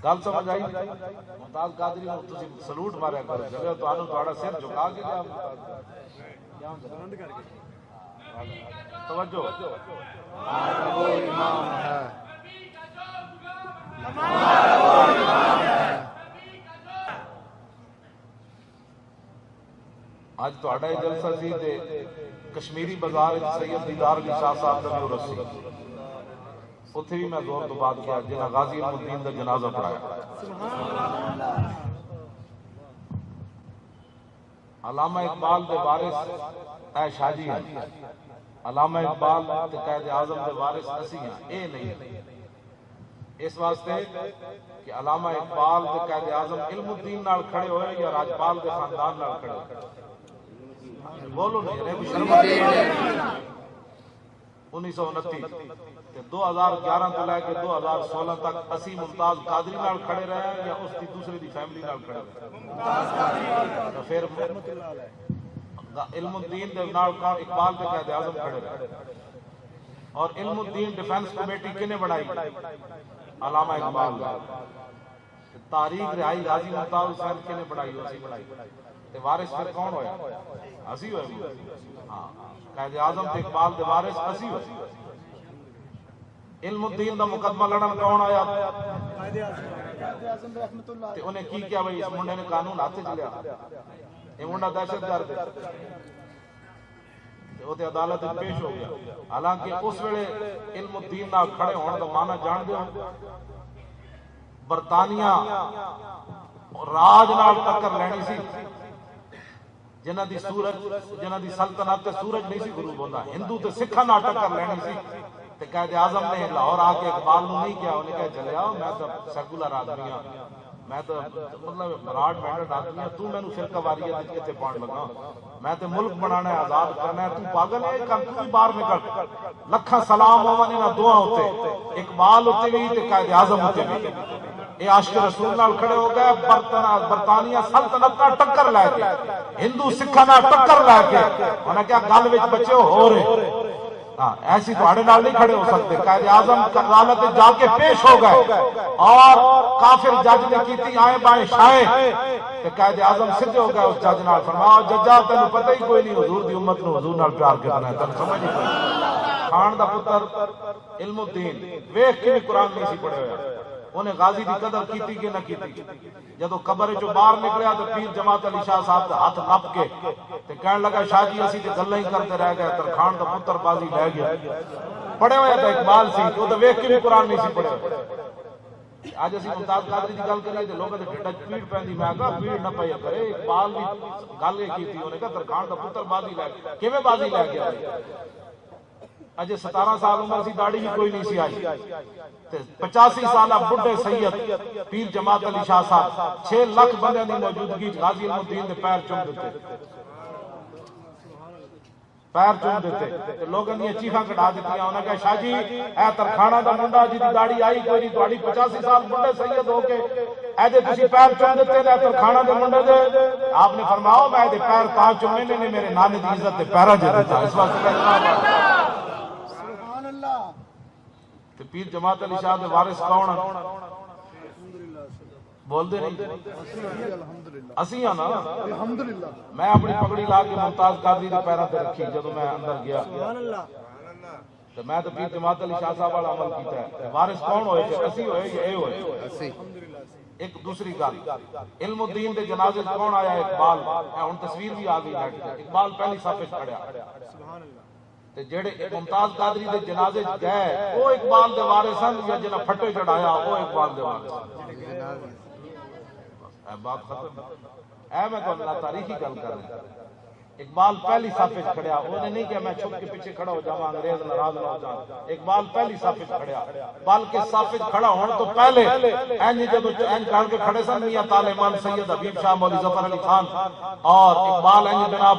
گل سمجھ آئی؟ ممتاز قادری نو تسی سلوٹ ماریا کرو، جگہ تانوں تہاڈا سر جھکا کے جا توجہ ہمارا وہ امام ہے، ہمارا وہ امام ہے۔ اج تہاڈا ہی جلسہ سی تے کشمیری بازار سید دیدار علی شاہ صاحب دا بھی رسی، اتھے بھی میں زور تو بات کیا جنہاں غازی علم الدین دا جنازہ پڑھایا۔ علامہ اقبال دے وارث اے شاہ جی ہیں، علامہ اقبال تے قائد اعظم دے وارث اسی ہیں، اے نہیں۔ اس واسطے کہ علامہ اقبال تے قائد اعظم علم الدین نال کھڑے ہوئے یا راجپال دے خاندان نال کھڑے ہوئے؟ بولو نہیں، 1929 2011 تو لے کے 2016 تک اسی ممتاز قادری نال کھڑے رہے ہیں یا اس کی دوسرے دی فیملی نال کھڑے رہے؟ پھر علم الدین دے نال اقبال دے قائد اعظم کھڑے رہے۔ اور علم الدین ڈیفنس کمیٹی کنے بنائی؟ علامہ اقبال نے۔ تاریخ رہائی غازی ممتاز حسین کنے بنائی؟ اسی بنائی۔ تے وارث پھر کون ہویا؟ اسی ہوئے۔ ہاں، قائد اعظم تے اقبال دے وارث اسی ہوئے۔ علم الدین دا مقدمہ لڑن کون آیا؟ تے انہیں کی کیا بھائی؟ اس منڈے نے قانون ہاتھ چ لیا، یہ منڈا دہشت گرد ہے، وہ تے عدالت میں پیش ہو گیا۔ حالانکہ اس ویلے علم الدین نال کھڑے ہونے دا معنی جان دے ہو؟ برطانیہ راج نال ٹکر لینی سی، جنہاں دی سلطنت تے سورج نہیں سی غروب ہوندا، ہندو تے سکھاں نال ٹکر لینی سی۔ تے قائد اعظم نے لاہور آ کے اقبال نو نہیں کیا، انہیں کہا چلے آؤ میں تو سیکولر آدمی ہوں، میں تو مطلب براڈ مینڈڈ آدمی ہوں، تو مینوں فرقہ واریت اتنے پاؤن لگا، میں تو ملک بنانا ہے، آزاد کرنا ہے، تو پاگل ہے، کم تو بھی باہر نکل۔ لکھاں سلام ہوون انہاں دعا ہوتے، اقبال ہوتے بھی تے قائد اعظم ہوتے بھی۔ یہ عاشق رسول نال کھڑے ہو گئے، برطانیہ سلطنت نال ٹکر لے کے، ہندو سکھاں نال ٹکر لے کے، انہاں کیا گل وچ بچے ہو رہے، ایسی تھوڑے نال نہیں کھڑے ہو سکتے۔ قائد اعظم عدالت جا کے پیش ہو گئے اور کافر جج نے کیتی آئیں بائیں شائیں، تے قائد اعظم سدھے ہو گئے اس جج نال، فرمایا ججا تینوں پتہ ہی کوئی نہیں حضور دی امت نو حضور نال پیار کرنا ہے، تینوں سمجھ نہیں پئی۔ خان دا پتر علم الدین ویکھ کے بھی قرآن نہیں سی پڑھے ہوئے، انہیں غازی دی قدر کیتی کہ نہ کیتی؟ جدو قبر چوں باہر نکلیا تو پیر جماعت علی شاہ صاحب دے ہاتھ نپ کے تے کہن لگا شاہ جی اسی تے گلاں ہی کرتے رہ گئے، ترخان دا پتر بازی لے گیا۔ پڑھے ہوئے تو اقبال سی، وہ تو ویکھ کے بھی قرآن نہیں سی پڑھے۔ اج اسی ممتاز قادری دی گل کریے تے لوکاں دے ڈھڈ وچ پیڑ پیندی، میں کہا پیڑ نہ پئی کرے، اقبال بھی گل یہ کیتی، انہیں کہا ترخان دا پتر بازی لے گیا، کیویں بازی لے گیا؟ اجے 17 سال عمر سی، داڑھی بھی کوئی نہیں سی آئی، 85 سالہ بڈھے سید پیر جماعت علی شاہ صاحب 6 لاکھ بندے دی موجودگی غازی علم الدین دے پیر چوم دیتے، پیر چوم دیتے، لوگوں نے چیخاں کٹا دیتی، انہوں نے کہا شاہ جی اے ترخانہ دا منڈا جی دی داڑھی آئی کوئی نہیں، تہاڈی 85 سال بڈھے سید ہو کے اے دے تسی پیر چوم دیتے تے ترخانہ دے منڈے دے؟ آپ نے فرمایا میں دے پیر تاں چومے نے میرے نانے دی عزت تے پیراں دے دیتا، اس واسطے کہ پیر جماعت علی شاہ دے وارث کون ہیں؟ بول دے نہیں، اسی ہاں نا۔ میں اپنی پگڑی لا کے ممتاز قادری دے پیراں تے رکھی جدو میں اندر گیا، تو میں تو پیر جماعت علی شاہ صاحب والا عمل کیتا ہے۔ وارث کون ہوئے تھے؟ اسی ہوئے یا اے ہوئے؟ ایک دوسری گل، علم الدین دے جنازے کون آیا؟ اقبال۔ ہن تصویر بھی آ گئی نیٹ تے، اقبال پہلی صف وچ کھڑیا، تے جڑے ممتاز قادری دے جنازے گئے وہ اقبال دے وارث ہیں یا جنہاں پھٹے چڑھایا وہ اقبال دے وارث ہیں؟ بات ختم۔ اے میں تو تاریخی گل کر رہا ہوں۔ اقبال پہلی صف وچ کھڑیا، انہیں نہیں کہ میں چھپ کے پیچھے کھڑا ہو جاواں انگریز ناراض نہ ہو جان، اقبال پہلی صف وچ کھڑیا، بلکہ صف وچ کھڑا ہون تو پہلے انج جدو انج کر کے کھڑے سن میاں طالبان سید حبیب شاہ مولوی ظفر علی خان اور اقبال انج جناب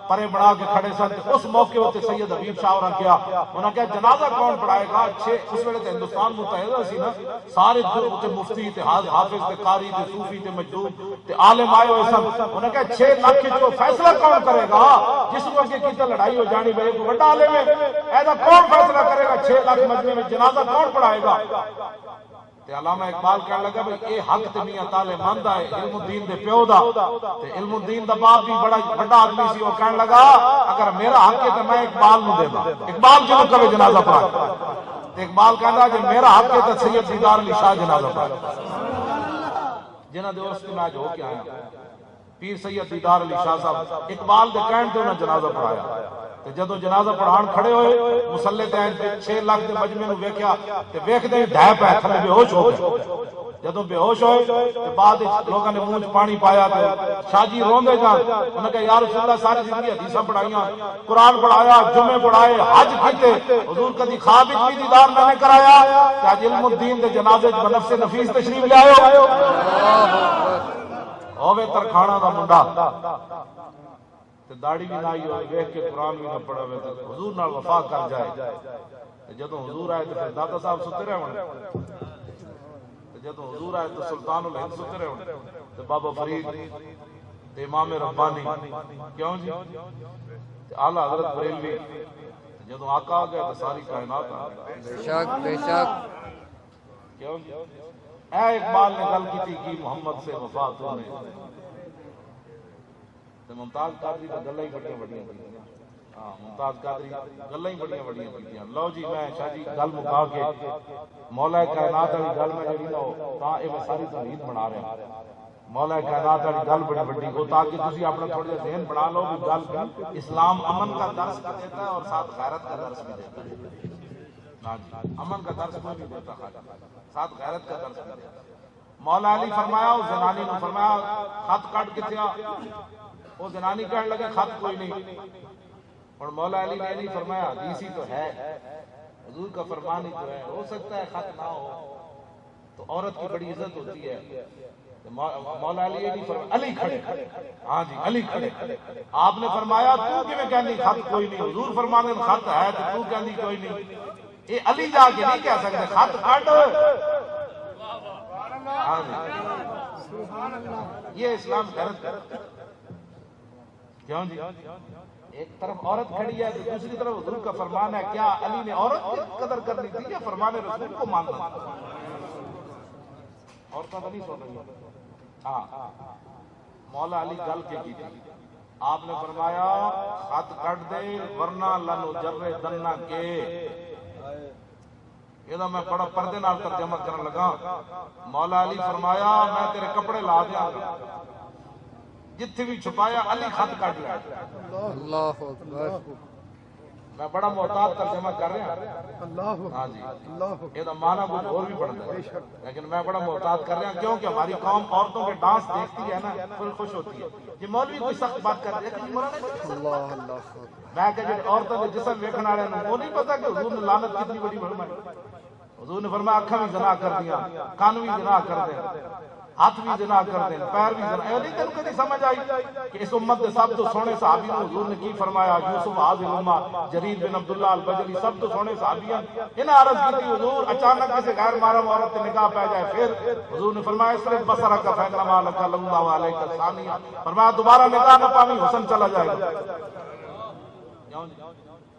پرے بنا کے کھڑے سن، اس موقع تے سید حبیب شاہ اور کیا انہاں کہا جنازہ کون پڑھائے گا؟ اس ویلے تے ہندوستان متحدہ سی نا، سارے تے مفتی تے حافظ تے قاری تے صوفی تے مجدود تے عالم آئے ہوئے سن، انہاں کہا 6 لاکھ جو فیصلہ کون کرے گا؟ جس کو اگے کیتا لڑائی ہو جانی بھائی کو بڑا عالم ہے، ایسا کون فیصلہ کرے گا؟ 6 لاکھ مجمع میں جنازہ کون پڑھائے گا؟ تے علامہ اقبال کہنے لگا بھئی اے حق تے میاں تالے ماندا ہے علم الدین دے پیو دا تے علم الدین دا باپ بھی بڑا بڑا آدمی سی، وہ کہنے لگا اگر میرا حق ہے تے میں اقبال نو دے دا، اقبال جنوں کبھی جنازہ پڑھا تے اقبال کہندا جے میرا حق ہے تے سید دیدار علی شاہ جنازہ پڑھا، جنہاں دے عرس تے میں ہو کے آیا پیر سید دیدار علی شاہ صاحب اقبال دے کہن تے انہاں جنازہ پڑھایا تے جدوں جنازہ پڑھان کھڑے ہوئے مصلی تے 6 لاکھ دے مجمع نو ویکھیا تے ویکھدے ہی ڈھے پے تھلے بے ہوش ہو گئے، جدوں بے ہوش ہوئے تے بعد لوگاں نے منہ وچ پانی پایا تے شاہ جی روندے جان، انہاں کہا یا رسول اللہ ساری زندگی حدیثاں پڑھائیاں، قرآن پڑھایا، جمعے پڑھائے، حج کیتے، حضور کدی خواب وچ بھی دیدار نہ کرایا تے اج علم الدین دے جنازے وچ بنفس نفیس تشریف لے آئے ہوے ترکھانا دا منڈا تے داڑھی بھی نہ آئی ہوئے ویکھ کے قرآن بھی نہ پڑھا ہوئے تے حضور نال وفا کر جائے تے جدوں حضور آئے تے پھر داتا صاحب ستے رہے ہونے تے جدوں حضور آئے تو سلطان الہند ستے رہے ہونے تے بابا فرید تے امام ربانی کیوں جی تے اعلیٰ حضرت بریلوی جدوں آقا آ گیا تو ساری کائنات آ گئی، بے شک بے شک کیوں جی اے اقبال نے گل کی تھی محمد سے وفا تو نے ممتاز قادری کا گلاں ہی بڑیاں بڑیاں کیتیاں، ہاں ممتاز قادری گلاں ہی بڑیاں بڑیاں کیتیاں۔ لو جی میں شاہ جی گل مکا کے مولا کائنات والی گل میں جڑی نہ تاں اے میں ساری توحید بنا رہا مولا کائنات والی گل بڑی بڑی ہو تاکہ تسی اپنا تھوڑا جہا ذہن بنا لو کہ گل اسلام امن کا درس بھی دیتا ہے اور ساتھ غیرت کا درس بھی دیتا ہے، ہاں جی امن کا درس کوئی نہیں دیتا ساتھ غیرت کا درس بھی دیتا ہے۔ مولا علی فرمایا اس زنانی نے فرمایا خط کٹ کتے آ، وہ زنانی کہنے لگے خط کوئی نہیں، اور مولا علی نے نہیں فرمایا حدیث ہی تو ہے، حضور کا فرمان ہی تو ہے، ہو سکتا ہے خط نہ ہو تو عورت کی بڑی عزت ہوتی ہے۔ مولا علی نہیں فرمایا علی کھڑے، ہاں جی علی کھڑے، آپ نے فرمایا تو کیویں کہندی خط کوئی نہیں، حضور فرمانے خط ہے تو کہندی کوئی نہیں، یہ علی جا کے نہیں کہہ سکتے خط کٹ، ہاں جی یہ اسلام غیرت کرتا ہے، کیوں جی ایک طرف عورت کھڑی ہے تو دوسری طرف حضور کا فرمان ہے، کیا علی نے عورت کی قدر کرنی تھی یا فرمان رسول کو ماننا تھا؟ عورتیں تو نہیں سن رہی، ہاں مولا علی گل کے کی تھی، آپ نے فرمایا خط کٹ دے ورنہ لنو جرے دنہ کے، یہ میں بڑا پردے نال ترجمہ کرنے لگا، مولا علی فرمایا میں تیرے کپڑے لا دیا گا، جتھے بھی چھپایا علی خط کٹ لیا، اللہ اکبر، میں بڑا محتاط ترجمہ کر رہا ہوں، ہاں جی یہ معنی کچھ اور بھی پڑھتا ہے لیکن میں بڑا محتاط کر رہا ہوں کیونکہ ہماری قوم عورتوں کے ڈانس دیکھتی ہے نا پھر خوش ہوتی ہے، یہ مولوی کوئی سخت بات کر رہے ہیں میں کہ جو عورتوں کے جسم دیکھنے والے ہیں وہ نہیں پتا کہ حضور نے لعنت کتنی بڑی فرمائی، حضور نے فرمایا آنکھیں بھی زنا کر دیا، کان بھی زنا کر دیں، ہاتھ بھی زنا کر دیں، پیر بھی زنا، نہیں تیرے کو نہیں سمجھ آئی کہ اس امت کے سب تو سونے صحابی کو حضور نے کی فرمایا، یوسف حاضر الامہ، جریر بن عبداللہ البجلی سب تو سونے صحابی ہیں، انہیں عرض کی تھی حضور اچانک کسی غیر محرم عورت سے نکاح پہ جائے پھر حضور نے فرمایا صرف بصرہ کا فینما لکا للہ علیہ الثانیہ، فرمایا دوبارہ نکاح نہ پاوی حسن چلا جائے گا۔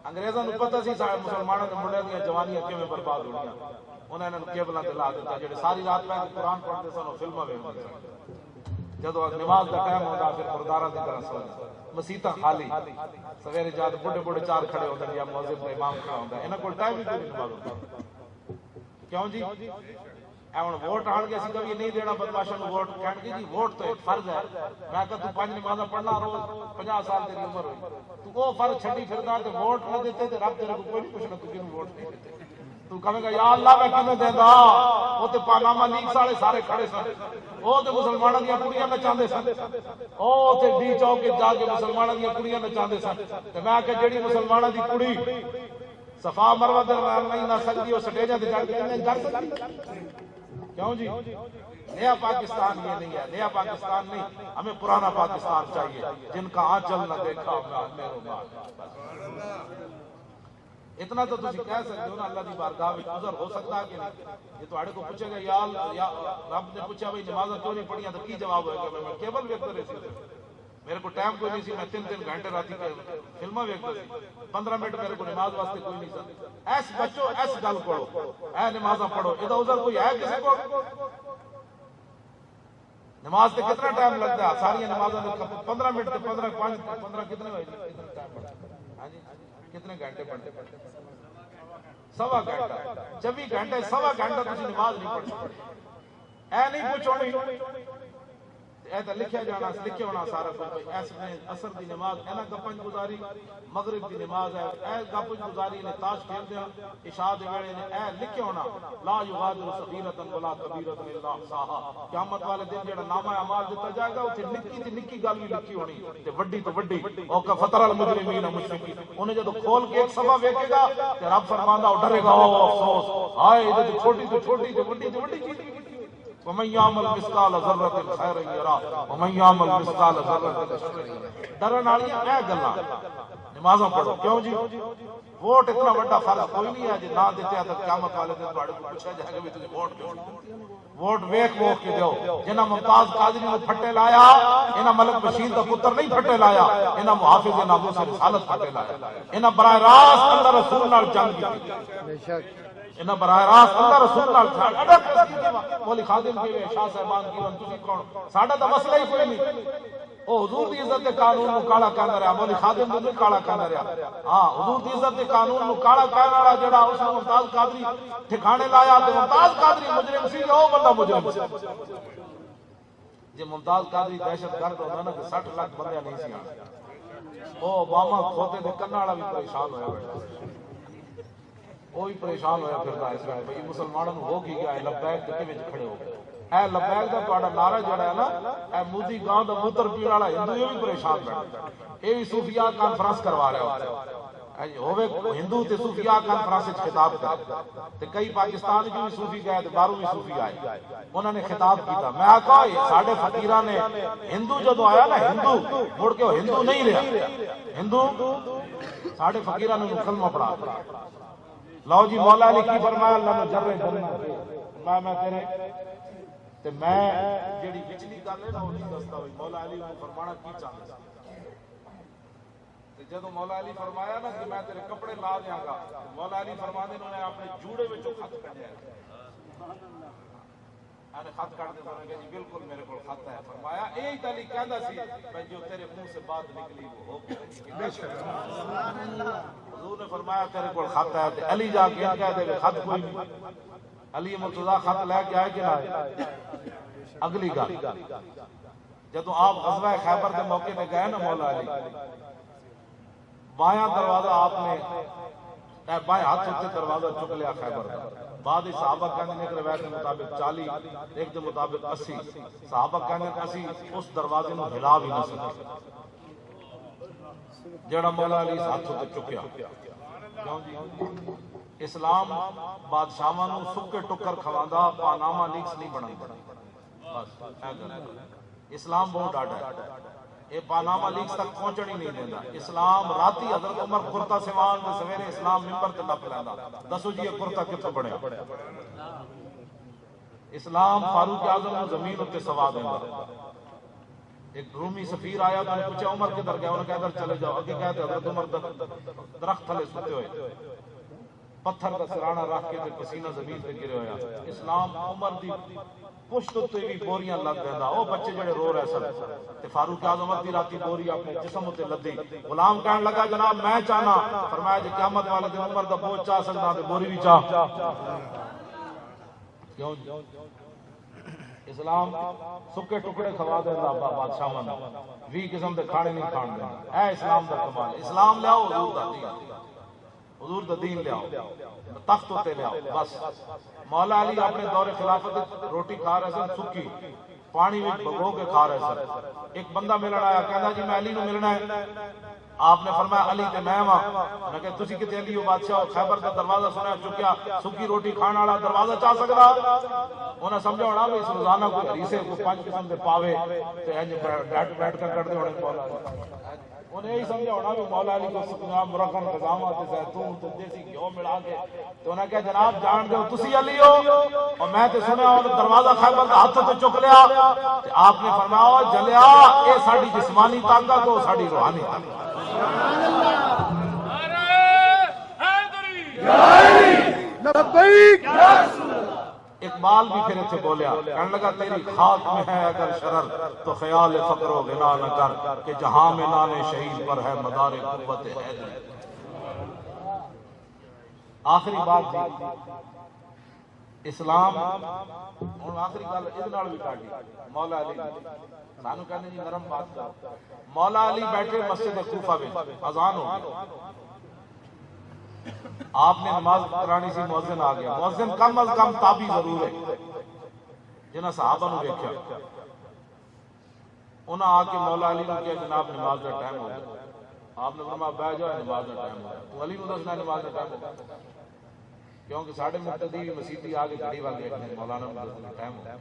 انگریزوں نے پتہ سی مسلمانوں کے منڈے دیا جوانیاں کیویں برباد ہو گیا، انہوں نے کیبلاں تے لا دیتا جڑے ساری رات پہ قرآن پڑھتے سن اور فلماں ویکھدے سن، جدو نماز کا ٹائم ہوتا پھر مرداراں دی طرح سو مسیتاں خالی، سویرے جات بڑھے بڑھے چار کھڑے ہوتے ہیں یا مؤذن کا امام کھڑا ہوتا ہے، انہاں کول ٹائم ہی کوئی نماز ہوتا، کیوں جی اے ہن ووٹ آن کے اسی کبھی نہیں دینا بدماشاں نوں ووٹ، کہن گے جی ووٹ تو ایک فرض ہے، میں کہ تو 5 نمازاں پڑھنا روز 50 سال تیری عمر ہوئی، تو وہ فرض چھڈی پھردا تے ووٹ نہ دیتے تے رب تیرے کو کوئی نہیں پوچھنا تو کینوں ووٹ نہیں دیتے، تو کہے گا یا اللہ میں کیویں دیندا، وہ تے پاناما لیکس والے سارے کھڑے سن، وہ تے مسلماناں دیاں کڑیاں نچاندے سن، او تے ڈی چوک کے جا کے مسلماناں دیاں کڑیاں نچاندے سن، تے میں کہ جڑی مسلماناں دی کڑی صفا مروہ تے نہیں نہ سکدی او سٹیجاں تے چڑھ کے نہیں کر سکدی، کیوں جی نیا پاکستان یہ نہیں ہے، نیا پاکستان نہیں، ہمیں پرانا پاکستان چاہیے، جن کا آنچل نہ دیکھا میرے بعد، اتنا تو تسی کہہ سکتے ہو نا اللہ دی بارگاہ وچ گزر ہو سکتا ہے کہ نہیں، یہ تواڈے کو پوچھے گا یا رب نے پوچھا بھئی نمازاں کیوں نہیں پڑھیاں تو کی جواب ہوئے گا، میں کیبل ویکھدا رہے سی، میرے کو ٹائم کوئی نہیں سی، میں 3 گھنٹے راتی فلماں ویکھدا سی، 15 منٹ میرے کو نماز واسطے کوئی نہیں سی۔ ایس بچو ایس گل پڑھو، اے نمازاں پڑھو، ادھر ادھر کوئی ہے کسی کو؟ نماز تے کتنا ٹائم لگتا ہے؟ ساری نمازاں 15 منٹ تے 15 کتنے ہوئے؟ کتنا ٹائم پڑھتے؟ ہاں جی کتنے گھنٹے پڑھتے؟ سوا گھنٹہ، 24 گھنٹے سوا گھنٹہ تسی نماز نہیں پڑھ سکتے۔ اے نہیں پوچھو اے تو لکھیا جانا، لکھیا ہونا سارا کچھ، ایس نے اثر دی نماز اے نا گپنج گزاری، مغرب دی نماز ہے اے گپنج گزاری نے، تاش کھیل دیا عشاء دے ویلے نے، اے لکھیا ہونا لا یغادر صغیرۃ ولا کبیرۃ الا احصاها۔ قیامت والے دن جڑا نامہ اعمال دتا جائے گا اوتھے نکی تے نکی گل بھی لکھی ہونی تے وڈی تو وڈی، او کا فطر المجرمین مشرکین، انہیں جدوں کھول کے ایک صفحہ ویکھے گا تے رب فرماندا او ڈرے گا، او افسوس ہائے اے تے چھوٹی تو چھوٹی تے وڈی تو وڈی چیز، وَمَن يَعْمَلْ مِثْقَالَ ذَرَّةٍ خَيْرًا يَرَهُ وَمَن يَعْمَلْ مِثْقَالَ ذَرَّةٍ شَرًّا يَرَهُ۔ ڈرن والیاں اے گلاں، نمازاں پڑھو۔ کیوں جی؟ ووٹ اتنا بڑا فرض کوئی نہیں ہے جی نہ دیتے ہیں تو قیامت والے دن تواڈے کو پوچھا جائے گا بھی تسی ووٹ کیوں نہیں؟ ووٹ ویکھ کے دیو۔ جنہاں ممتاز قادری نوں پھٹے لایا، انہاں ملک بشیر دا پتر نہیں پھٹے لایا، انہاں محافظ ناموس رسالت پھٹے لایا، انہاں براہ راست اللہ رسول نال جنگ کیتی، بے شک انہاں براہ راست اللہ رسول نال اڈک مولی خادم کی شاہ صاحبان کی تسی کون؟ ساڈا تو مسئلہ ہی کوئی نہیں، او حضور دی عزت دے قانون نو کالا کہندا رہیا، مولی خادم نو نہیں کالا کہندا رہیا۔ ہاں حضور دی عزت دے قانون نو کالا کہن والا جڑا اس نے ممتاز قادری ٹھکانے لایا تے ممتاز قادری مجرم سی، او بندہ مجرم سی۔ جے ممتاز قادری دہشت گرد ہوندا نا تے 60 لاکھ بندے نہیں سی آنے۔ او اوباما کھوتے دے کنا والا بھی پریشان ہویا بیٹھا، وہ بھی پریشان ہویا پھردا اس وقت بھئی مسلمانوں ہو کی گیا ہے، لبیک تے وچ کھڑے ہو گئے۔ اے لبیک دا تہاڈا نعرہ جڑا ہے نا، اے مودی گاں دا موتر پین والا ہندو یہ بھی پریشان بیٹھا، اے بھی صوفیاء کانفرنس کروا رہا ہوتا ہوے ہندو تے صوفیاء کانفرنس وچ خطاب کر تے کئی پاکستان جو بھی صوفی گئے تے باہروں بھی صوفی آئے، انہوں نے خطاب کیتا۔ میں آکھا ساڈے فقیراں نے ہندو جدوں آیا نا، ہندو مڑ کے ہندو نہیں رہا، ہندو ساڈے فقیراں نے کلمہ پڑھا۔ لو جی مولا علی کی فرمایا اللہ نے جرے جنت میں تیرے تے میں جیڑی وچلی گل ہے نا وہ نہیں دستا ہوئی، مولا علی کو فرمانا کی چاہتا تے جدوں مولا علی فرمایا نا کہ میں تیرے کپڑے لا دیاں گا، مولا علی فرماندے انہوں نے اپنے جوڑے وچوں خط کڈیا، انے خط کڈ کے انہوں نے کہا جی بالکل میرے کول خط ہے، فرمایا اے تعالی کہندا سی بھئی جو تیرے منہ سے بات نکلی وہ ہو گئی، بے شک سبحان اللہ۔ حضور نے فرمایا تیرے کول خط ہے تے علی جا کے کہہ دے خط کوئی نہیں، علی مرتضیٰ خط لے کے آئے کہ نہ آئے؟ اگلی گل جدوں آپ غزوہ خیبر کے موقع پہ گئے نا مولا علی، بایاں دروازہ آپ نے بائیں ہاتھ سے دروازہ چک لیا خیبر کا، بعد صحابہ کہنے نے کہ روایت کے مطابق 40 ایک کے مطابق 80 صحابہ کہنے کہ اسی اس دروازے نو ہلا بھی نہ سکے جڑا مولا علی ہاتھ سے چکیا۔ کیوں جی؟ اسلام بادشاہاں نو سکے ٹکر کھواندا، پاناما لیکس نہیں بناندا، بس اے گل۔ اسلام بہت ڈاڈا ہے، یہ پاناما لیکس تک پہنچن ہی نہیں دیندا۔ اسلام راتی حضرت عمر کرتا سیوان دے سویرے اسلام ممبر تے ٹپ لیندا، دسو جی یہ کرتا کتھوں بنیا؟ اسلام فاروق اعظم نو زمین تے سوا دیندا۔ ایک رومی سفیر آیا تو نے پوچھا عمر کدھر گیا، انہوں نے کہا ادھر چلے جاؤ، اگے کہتے حضرت عمر درخت تھلے سوتے ہوئے، پتھر کا سرانہ رکھ کے پسینہ زمین پہ گرے ہویا۔ اسلام عمر دی پشت تے بھی بوریاں لگ دیندا، او بچے جڑے رو رہے سن تے فاروق اعظم دی راتی بوری اپنے جسم تے لدی۔ غلام کہن لگا جناب میں چاہنا، فرمایا جی قیامت والے دن عمر دا بوجھ چاہ سکدا تے بوری بھی چاہ۔ کیوں؟ اسلام سکے ٹکڑے کھوا دیندا بادشاہاں نوں، 20 قسم دے کھانے نہیں کھان دیندا۔ اے اسلام دا کمال، اسلام لیاؤ حضور دا دین، حضور دا دین لیاؤ، تخت تے لیاؤ بس۔ مولا علی اپنے دور خلافت روٹی کھا رہے سن سکی، پانی وچ بھگو کے کھا رہے سن۔ ایک بندہ ملن آیا، کہندا جی میں علی نوں ملنا ہے، آپ نے فرمایا علی تے میں ہاں. انہیں کہا تسی کتے علی ہو بادشاہ خیبر کا دروازہ سنیا چکیا سکی روٹی کھانا والا دروازہ چاہ سکتا. انہیں سمجھا ہونا بھی اس روزانہ کوئی حریصے کو 5 قسم دے پاوے تے انج بیٹھ کر کرتے ہونے مولا. انہیں یہی سمجھا ہونا بھی مولا علی کو سکنا مرکن غزامہ تے زیتون تے دیسی گھیو ملا کے. تو انہیں کہا جناب جان دو تسی علی ہو اور میں تے سنیا اور دروازہ خیبر کا ہاتھ تے چک لیا. آپ نے فرمایا جلیا اے ساڈی جسمانی طاقت ہو ساڈی روحانی طاقت. اقبال بھی پھر اتنے بولیا کہنے لگا تیری خاک میں ہے اگر شرر تو خیال فقر و غنا نہ کر کہ جہاں میں نام شہید پر ہے مدار قوت حیدری. آخری بات جی اسلام ہوں آخری گل یہ بھی کاٹی مولا علی سانو کہنے جی نرم بات کرو. مولا علی بیٹھے مسجد کوفہ میں اذان ہو گئی. آپ نے نماز کرانی سی مؤذن آ گیا. مؤذن کم از کم تابی ضرور ہے جنہاں صحابہ نو دیکھا. انہاں آ کے مولا علی نے کہا جناب نماز کا ٹائم ہو گیا. آپ نے فرمایا بیٹھ جاؤ نماز کا ٹائم ہو گیا. تو علی نو دسنا نماز کا ٹائم ہو گیا کیونکہ ساڑھے مقتدی مسیحی آ کے گھڑی وال دیکھنے مولانا نو ٹائم ہو گیا.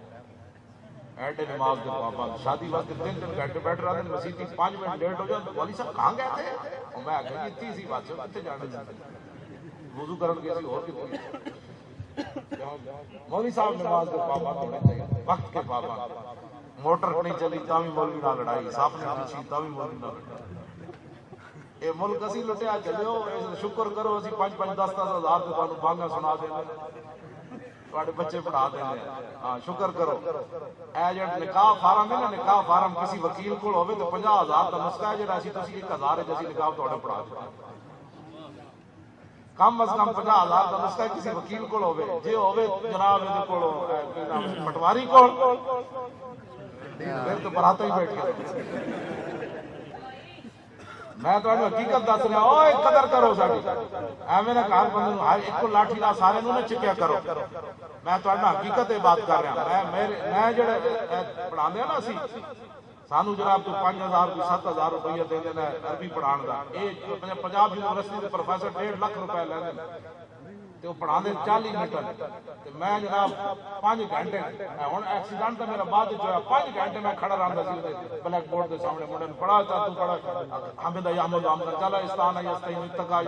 ایڈے نماز کے پابند شادی واسطے 3 گھنٹے بیٹھ رہا تھا مسیحی 5 منٹ لیٹ ہو جائے. والی صاحب کہاں گئے تھے؟ اور میں کہا اتنی سی بات سے کتنے جانے جاتے وضو کرن گیا سی اور کتنی. مولوی صاحب نماز کے پابند ہونے چاہیے وقت کے پابند. موٹر نہیں چلی تاوی مولوی نہ لڑائی صاحب نے پوچھی تاوی مولوی نہ لڑائی. اے ملک اسی لٹیا چلو شکر کرو اسی 5-5 10-10 ہزار تو تانوں بانگا سنا دیں تواڈے بچے پڑھا دیں. ہاں شکر کرو. اے جڑا نکاح فارم ہے نا نکاح فارم کسی وکیل کول ہوے تو 50,000 دا نسخہ ہے جڑا اسی تسی 1,000 ہے جسی نکاح تواڈے پڑھا دیں. کم از کم 50,000 کا نسخہ کسی وکیل کول ہوے جے ہوے جناب دے کول کی نام پٹواری کول پھر تو براتا ہی بیٹھ گیا. میں تانوں حقیقت دس رہا اوے قدر کرو ساڈی ایویں نہ کار بندے نوں ایک کو لاٹھی نال سارے نوں نہ چکیا کرو. میں تانوں حقیقت یہ بات کر رہا. میں جڑے پڑھاندے نا اسی سانو جناب کو 5,000 کو 7,000 روپیہ دے دینا عربی پڑھان دا. یہ پنجاب یونیورسٹی کے پروفیسر 1.5 لاکھ روپے لے دے تے وہ پڑھا دے 40 منٹ تے میں جناب 5 گھنٹے ہن ایکسیڈنٹ تے میرا بعد ہویا 5 گھنٹے میں کھڑا رہندا سی بلیک بورڈ دے سامنے منڈے پڑھا تا تو پڑھا حمد یا حمد حمد چلا استان یا استعین اتقا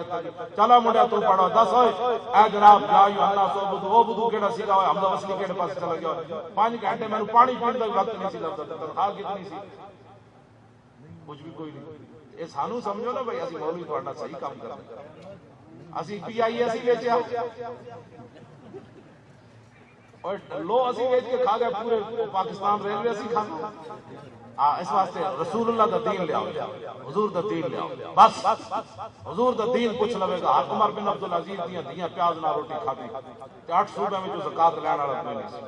چلا منڈیا تو پڑھا دس ہوئے اے جناب یا ایھا الناس عبدو عبدو کیڑا سیگا حمد وصلی کیڑے پاس چلا گیا. 5 گھنٹے میں پانی پین دا وقت نہیں سی لگدا. تنخواہ کتنی سی کچھ بھی کوئی نہیں. یہ سانو سمجھو نا بھائی اسی مولوی تہاڈا صحیح کام کرنا. اسی پی آئی اسی ویچیا اور لو اسی ویچ کے کھا گئے پورے پاکستان ریلوے اسی کھا گئے. اس واسطے رسول اللہ دا دین لے آؤ حضور دا دین لے آؤ بس. حضور دا دین کچھ لوے گا. عمر بن عبدالعزیز دیاں پیاز نہ روٹی کھادی تے 8 صوبے میں جو زکات لین والا کوئی نہیں سی.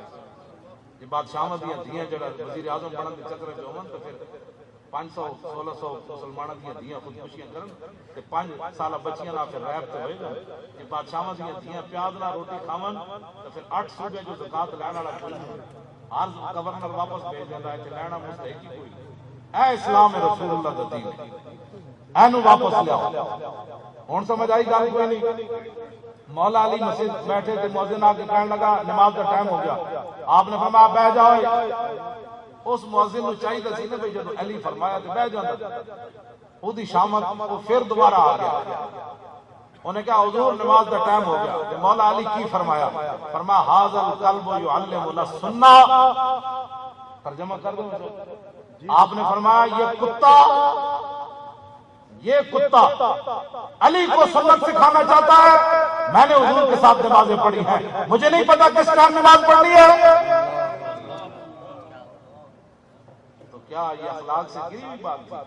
یہ بادشاہاں دیاں جڑا وزیر اعظم بنن دے چکر وچ ہون تے پھر 500-1600 مسلمانوں دیا دیاں خودکشیاں کرن تے 5 سالہ بچیاں نہ پھر ریپ تے ہوئے گا. یہ بادشاہاں دیاں پیاز نہ روٹی کھاون تے پھر 8 صوبے جو زکات لین والا کوئی ہر گورنر واپس بھیج دیندا ہے تے لینا مستحق ہی کوئی. اے اسلام ہے رسول اللہ دا دین اینو واپس لیاؤ. ہن سمجھ آئی گل کوئی نہیں. مولا علی مسجد بیٹھے تے مؤذن آ کے کہنے لگا نماز کا ٹائم ہو گیا. آپ نے فرمایا بیٹھ جاؤ. اس مؤذن نو چاہیے سی نا بھائی جب علی فرمایا تو بیٹھ جاتا. وہ شامت وہ پھر دوبارہ آ گیا. انہیں کہا حضور نماز کا ٹائم ہو گیا. کہ مولا علی کی فرمایا؟ فرمایا ھذا القلب یعلمنا السنہ. ترجمہ کر دوں. آپ نے فرمایا یہ کتا علی کو سنت سکھانا چاہتا ہے. میں نے حضور کے ساتھ نمازیں پڑھی ہیں مجھے نہیں پتا کس ٹائم نماز پڑھنی ہے. کیا یہ اخلاق سے گری ہوئی بات تھی؟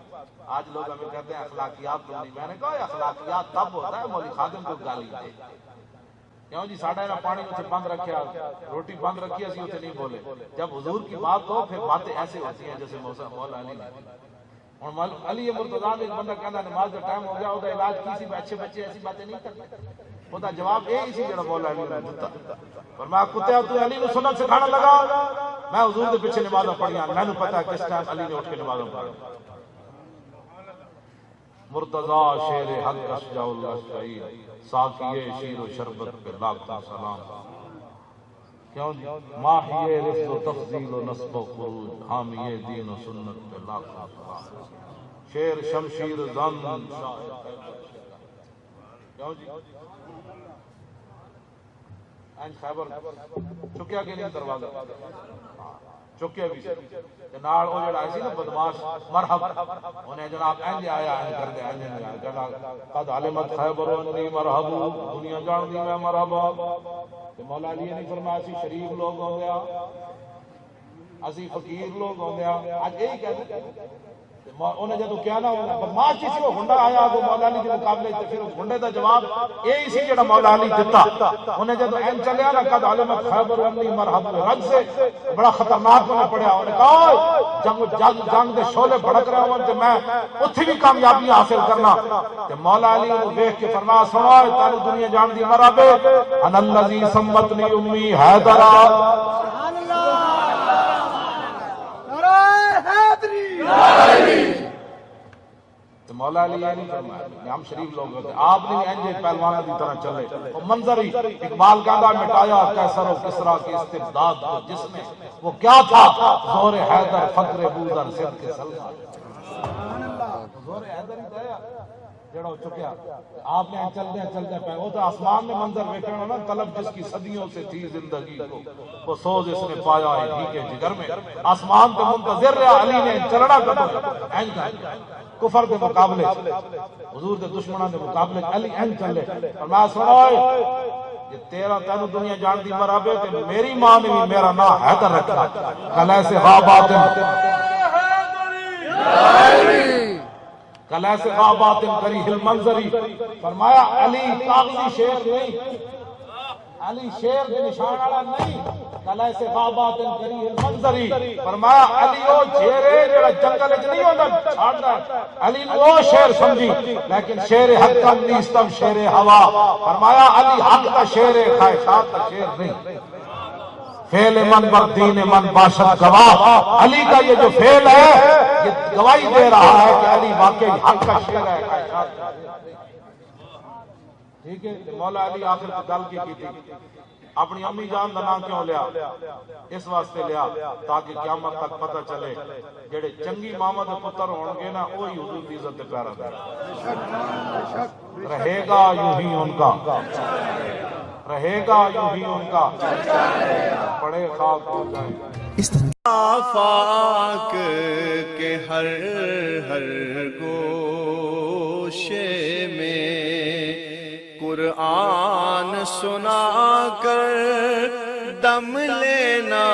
آج لوگ ہمیں کہتے ہیں اخلاقیات تو نہیں. میں نے کہا اخلاقیات تب ہوتا ہے مولوی خادم کو گالی دے. کیوں جی ساڑھا نا پانی اتنے بند رکھیا روٹی بند رکھی اسی اتنے نہیں بولے. جب حضور کی بات ہو پھر باتیں ایسے ہوتی ہیں جیسے مولا علی نے. اور علی مرتضیٰ ایک بندہ کہتا نماز کا ٹائم ہو گیا وہ علاج کسی بھی اچھے بچے ایسی باتیں نہیں کرتے. وہ جواب یہ اسی جڑا مولا علی نے دیتا. فرمایا کتیا تو علی کو سنت سکھانا لگا. میں حضور کے پیچھے نمازاں پڑھیاں میں نے پتا کس ٹائم علی نے اٹھ کے نمازاں پڑھی. مرتضی شیر حق اشجع الاشجعین، ساقی شیر و شربت پہ لاکھوں سلام۔ کیوں جی؟ ماہی رفض و تفضیل و نصب و خروج، حامی دین و سنت پہ لاکھوں سلام۔ شیر شمشیر زن کیوں جی؟ این خیبر چکیا کہ نہیں دروازہ؟ چکیا بھی سی نال او جڑا سی نا بدماش مرحب انہیں جناب این آیا این کر دے این آیا کہنا قد علمت خیبر انی مرحب، دنیا جان دی میں مرحبا۔ تے مولا علی نے فرمایا سی شریف لوگ ہو گیا، اسی فقیر لوگ ہو گیا، اج یہی کہتے انہیں جدو کیا نا بدماش جی سی وہ گنڈا آیا کو مولا علی کے مقابلے تے پھر گنڈے دا جواب یہی سی جڑا مولا علی دیتا۔ انہیں جدو این چلیا نا قد علمت خیبر انی مرحب رج سے بڑا خطرناک انہیں پڑھیا، انہیں کہا جنگ دے شعلے بھڑک رہے ہوں تے میں اتھی بھی کامیابی حاصل کرنا۔ تے مولا علی کو دیکھ کے فرمایا سنو تانوں دنیا جان دی مرحب ان الذی سمتنی امی حیدرا۔ مولا علی یہ نہیں فرمایا ہم شریف لوگ ہوتے، آپ نے انجے پہلوانہ دی طرح چلے۔ وہ منظر ہی اقبال کہتا مٹایا کیسر و کسرا کی استبداد کو، جس میں وہ کیا تھا زور حیدر فقر بودر صدق سلمان۔ زور حیدر ہی دیا جڑا ہو چکیا۔ آپ نے چلتے پہ وہ تو آسمان میں منظر ویکھنا نا، طلب جس کی صدیوں سے تھی زندگی کو، وہ سوز اس نے پایا ہے ٹھیک ہے جگر میں۔ آسمان پہ منتظر رہا، علی نے چلنا کر کفر دے مقابلے حضور دے دشمنوں دے مقابلے علی این چلے۔ فرمایا سنو یہ تیرا تینو دنیا جان دی مرابے تے میری ماں نے بھی میرا نام حیدر رکھا۔ کلیس غابات کلیس غابات کریہ المنظری۔ فرمایا علی کاغذی شیر نہیں، علی شیر کے نشان والا نہیں، کلیس غابات کریہ المنظری۔ فرمایا علی او شیرے جڑا جنگل وچ نہیں ہوندا چھاڑدا، علی نو او شیر سمجھی، لیکن شیر حق کم نیستم شیر ہوا۔ فرمایا علی حق کا شیر ہے، خواہشات کا شیر نہیں۔ فعل من بر دین من باشد گواہ، علی کا یہ جو فعل ہے یہ گواہی دے رہا ہے کہ علی واقعی حق کا شیر ہے، خواہشات کا شیر نہیں۔ ٹھیک ہے، مولا علی آخر کو گل کی تھی اپنی امی جان دا نام کیوں لیا؟ اس واسطے لیا تاکہ قیامت تک پتہ چلے جڑے چنگی ماما دے پتر ہون گے نا وہی حضور دی عزت دے پیارا دے رہے گا، یوں ہی ان کا رہے گا، یوں ہی ان کا پڑے خاک ہو جائیں۔ اس طرح آفاق کے ہر گوشے میں قرآن سنا کر دم لینا